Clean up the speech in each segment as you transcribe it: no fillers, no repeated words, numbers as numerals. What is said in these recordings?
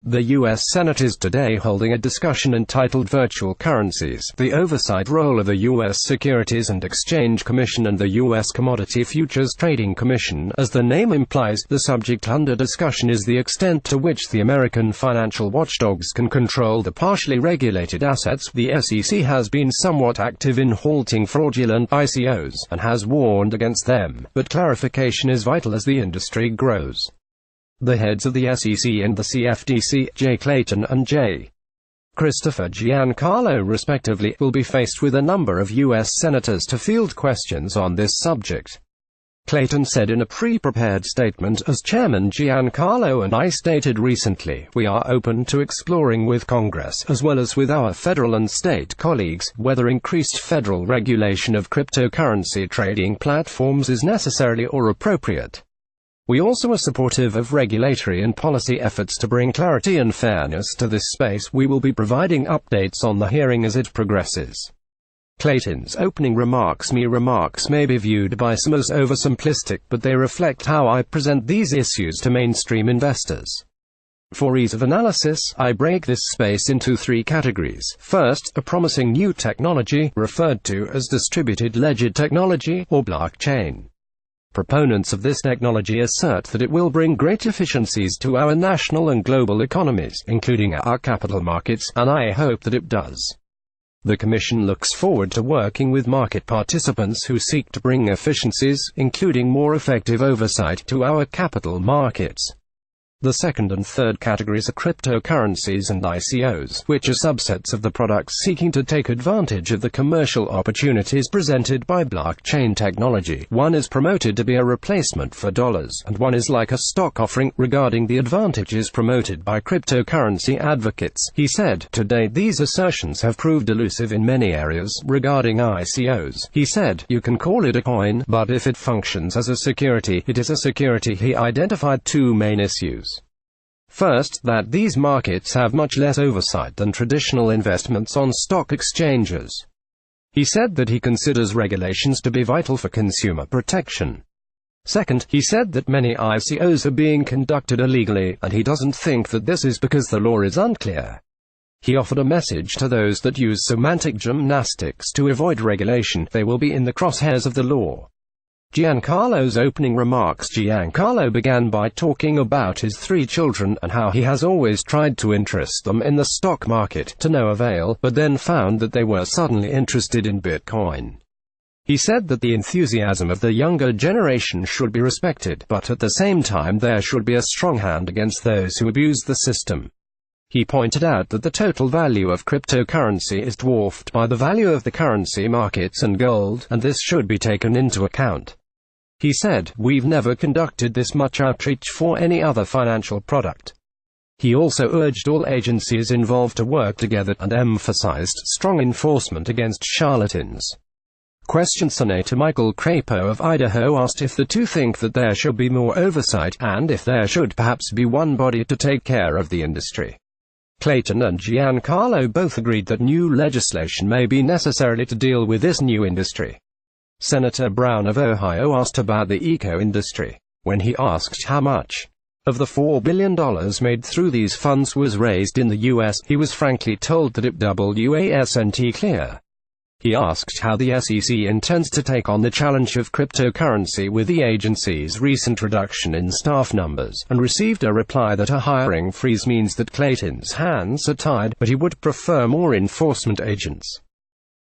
The U.S. Senate is today holding a discussion entitled Virtual Currencies, the Oversight Role of the U.S. Securities and Exchange Commission and the U.S. Commodity Futures Trading Commission. As the name implies, the subject under discussion is the extent to which the American financial watchdogs can control the partially regulated assets. The SEC has been somewhat active in halting fraudulent ICOs, and has warned against them, but clarification is vital as the industry grows. The heads of the SEC and the CFTC, Clayton and J. Christopher Giancarlo respectively, will be faced with a number of U.S. senators to field questions on this subject. Clayton said in a pre-prepared statement, as Chairman Giancarlo and I stated recently, we are open to exploring with Congress, as well as with our federal and state colleagues, whether increased federal regulation of cryptocurrency trading platforms is necessary or appropriate. We also are supportive of regulatory and policy efforts to bring clarity and fairness to this space. We will be providing updates on the hearing as it progresses. Clayton's opening remarks may be viewed by some as oversimplistic, but they reflect how I present these issues to mainstream investors. For ease of analysis, I break this space into three categories. First, a promising new technology, referred to as distributed ledger technology, or blockchain. Proponents of this technology assert that it will bring great efficiencies to our national and global economies, including our capital markets, and I hope that it does. The Commission looks forward to working with market participants who seek to bring efficiencies, including more effective oversight, to our capital markets. The second and third categories are cryptocurrencies and ICOs, which are subsets of the products seeking to take advantage of the commercial opportunities presented by blockchain technology. One is promoted to be a replacement for dollars, and one is like a stock offering. Regarding the advantages promoted by cryptocurrency advocates, he said, to date these assertions have proved elusive in many areas. Regarding ICOs, he said, you can call it a coin, but if it functions as a security, it is a security. He identified two main issues. First, that these markets have much less oversight than traditional investments on stock exchanges. He said that he considers regulations to be vital for consumer protection. Second, he said that many ICOs are being conducted illegally, and he doesn't think that this is because the law is unclear. He offered a message to those that use semantic gymnastics to avoid regulation. They will be in the crosshairs of the law. Giancarlo's opening remarks. Giancarlo began by talking about his three children, and how he has always tried to interest them in the stock market, to no avail, but then found that they were suddenly interested in Bitcoin. He said that the enthusiasm of the younger generation should be respected, but at the same time there should be a strong hand against those who abuse the system. He pointed out that the total value of cryptocurrency is dwarfed by the value of the currency markets and gold, and this should be taken into account. He said, we've never conducted this much outreach for any other financial product. He also urged all agencies involved to work together, and emphasized strong enforcement against charlatans. Senator Michael Crapo of Idaho asked if the two think that there should be more oversight, and if there should perhaps be one body to take care of the industry. Clayton and Giancarlo both agreed that new legislation may be necessary to deal with this new industry. Senator Brown of Ohio asked about the eco industry. When he asked how much of the $4 billion made through these funds was raised in the U.S., he was frankly told that it wasn't clear. He asked how the SEC intends to take on the challenge of cryptocurrency with the agency's recent reduction in staff numbers, and received a reply that a hiring freeze means that Clayton's hands are tied, but he would prefer more enforcement agents.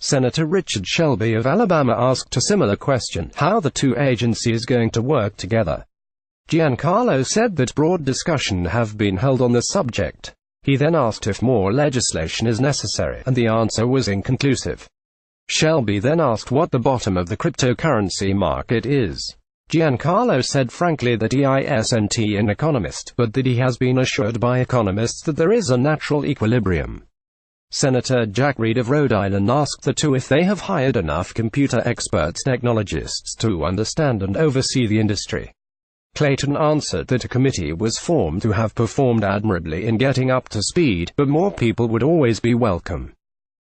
Senator Richard Shelby of Alabama asked a similar question, how the two agencies are going to work together. Giancarlo said that broad discussion have been held on the subject. He then asked if more legislation is necessary, and the answer was inconclusive. Shelby then asked what the bottom of the cryptocurrency market is. Giancarlo said frankly that he isn't an economist, but that he has been assured by economists that there is a natural equilibrium. Senator Jack Reed of Rhode Island asked the two if they have hired enough computer experts, technologists, to understand and oversee the industry. Clayton answered that a committee was formed to have performed admirably in getting up to speed, but more people would always be welcome.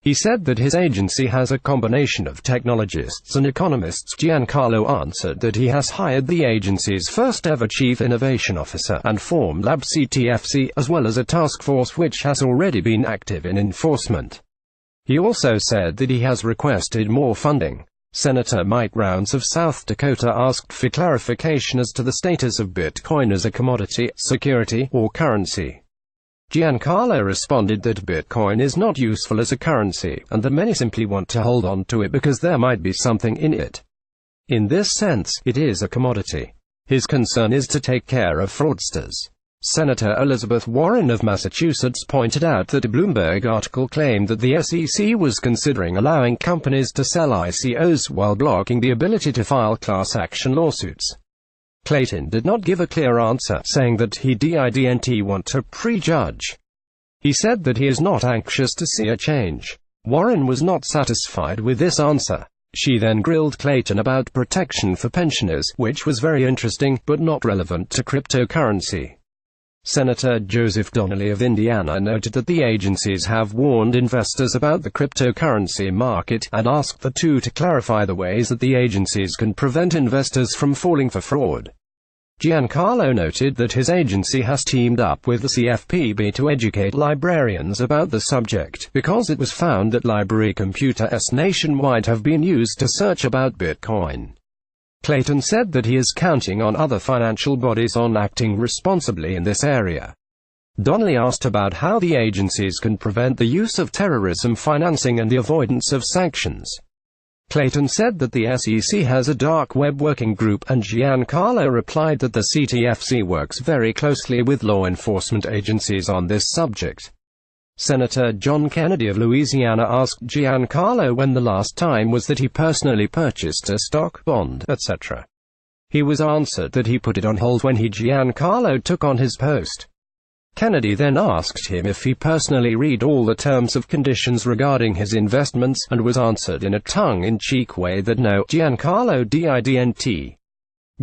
He said that his agency has a combination of technologists and economists. Giancarlo answered that he has hired the agency's first-ever Chief Innovation Officer and formed Lab CTFC, as well as a task force which has already been active in enforcement. He also said that he has requested more funding. Senator Mike Rounds of South Dakota asked for clarification as to the status of Bitcoin as a commodity, security, or currency. Giancarlo responded that Bitcoin is not useful as a currency, and that many simply want to hold on to it because there might be something in it. In this sense, it is a commodity. His concern is to take care of fraudsters. Senator Elizabeth Warren of Massachusetts pointed out that a Bloomberg article claimed that the SEC was considering allowing companies to sell ICOs while blocking the ability to file class action lawsuits. Clayton did not give a clear answer, saying that he didn't want to prejudge. He said that he is not anxious to see a change. Warren was not satisfied with this answer. She then grilled Clayton about protection for pensioners, which was very interesting, but not relevant to cryptocurrency. Senator Joseph Donnelly of Indiana noted that the agencies have warned investors about the cryptocurrency market, and asked the two to clarify the ways that the agencies can prevent investors from falling for fraud. Giancarlo noted that his agency has teamed up with the CFPB to educate librarians about the subject, because it was found that library computers nationwide have been used to search about Bitcoin. Clayton said that he is counting on other financial bodies on acting responsibly in this area. Donnelly asked about how the agencies can prevent the use of terrorism financing and the avoidance of sanctions. Clayton said that the SEC has a dark web working group, and Giancarlo replied that the CTFC works very closely with law enforcement agencies on this subject. Senator John Kennedy of Louisiana asked Giancarlo when the last time was that he personally purchased a stock, bond, etc. He was answered that he put it on hold when Giancarlo took on his post. Kennedy then asked him if he personally read all the terms of conditions regarding his investments, and was answered in a tongue-in-cheek way that no, Giancarlo didn't.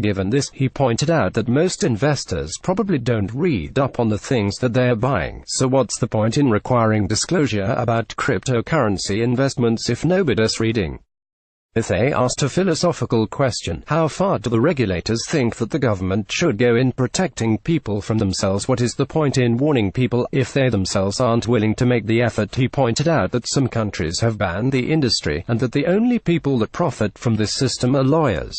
Given this, he pointed out that most investors probably don't read up on the things that they are buying, so what's the point in requiring disclosure about cryptocurrency investments if nobody's reading? If they asked a philosophical question, how far do the regulators think that the government should go in protecting people from themselves? What is the point in warning people, if they themselves aren't willing to make the effort? He pointed out that some countries have banned the industry, and that the only people that profit from this system are lawyers.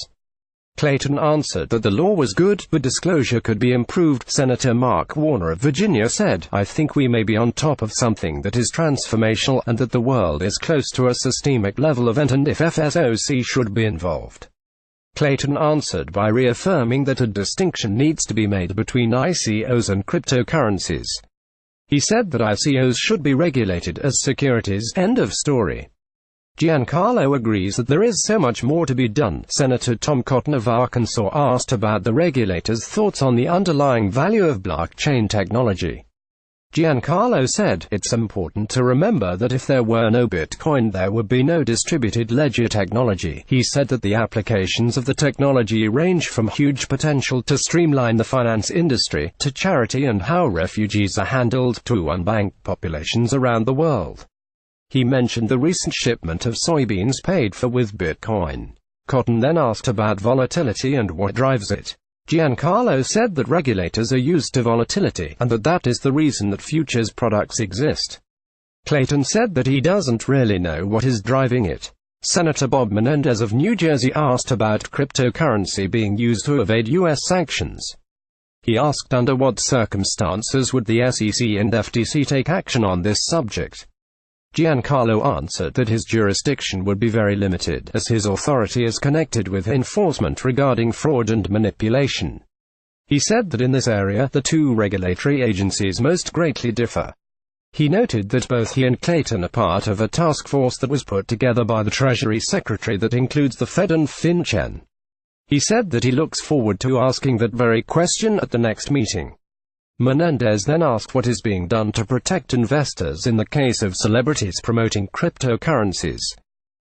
Clayton answered that the law was good, but disclosure could be improved. Senator Mark Warner of Virginia said, "I think we may be on top of something that is transformational, and that the world is close to a systemic level of event, and if FSOC should be involved." Clayton answered by reaffirming that a distinction needs to be made between ICOs and cryptocurrencies. He said that ICOs should be regulated as securities. End of story. Giancarlo agrees that there is so much more to be done. Senator Tom Cotton of Arkansas asked about the regulators' thoughts on the underlying value of blockchain technology. Giancarlo said, "It's important to remember that if there were no Bitcoin, there would be no distributed ledger technology." He said that the applications of the technology range from huge potential to streamline the finance industry, to charity and how refugees are handled, to unbanked populations around the world. He mentioned the recent shipment of soybeans paid for with Bitcoin. Cotton then asked about volatility and what drives it. Giancarlo said that regulators are used to volatility, and that is the reason that futures products exist. Clayton said that he doesn't really know what is driving it. Senator Bob Menendez of New Jersey asked about cryptocurrency being used to evade U.S. sanctions. He asked under what circumstances would the SEC and FTC take action on this subject. Giancarlo answered that his jurisdiction would be very limited, as his authority is connected with enforcement regarding fraud and manipulation. He said that in this area, the two regulatory agencies most greatly differ. He noted that both he and Clayton are part of a task force that was put together by the Treasury Secretary that includes the Fed and FinCEN. He said that he looks forward to asking that very question at the next meeting. Menendez then asked what is being done to protect investors in the case of celebrities promoting cryptocurrencies.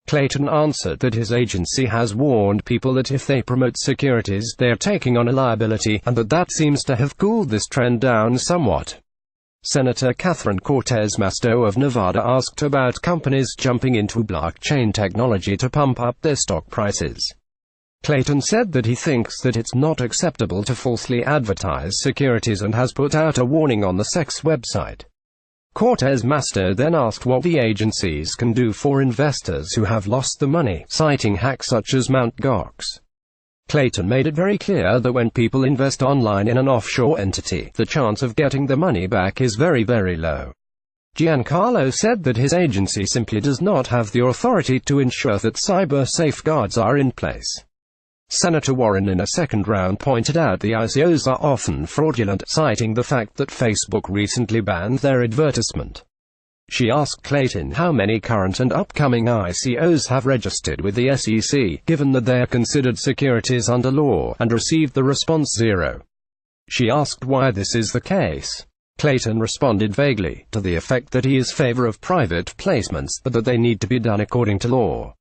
Clayton answered that his agency has warned people that if they promote securities, they are taking on a liability, and that seems to have cooled this trend down somewhat. Senator Catherine Cortez Masto of Nevada asked about companies jumping into blockchain technology to pump up their stock prices. Clayton said that he thinks that it's not acceptable to falsely advertise securities and has put out a warning on the SEC's website. Cortez Masto then asked what the agencies can do for investors who have lost the money, citing hacks such as Mt. Gox. Clayton made it very clear that when people invest online in an offshore entity, the chance of getting the money back is very, very low. Giancarlo said that his agency simply does not have the authority to ensure that cyber safeguards are in place. Senator Warren in a second round pointed out the ICOs are often fraudulent, citing the fact that Facebook recently banned their advertisement. She asked Clayton how many current and upcoming ICOs have registered with the SEC, given that they are considered securities under law, and received the response 0. She asked why this is the case. Clayton responded vaguely, to the effect that he is in favor of private placements, but that they need to be done according to law.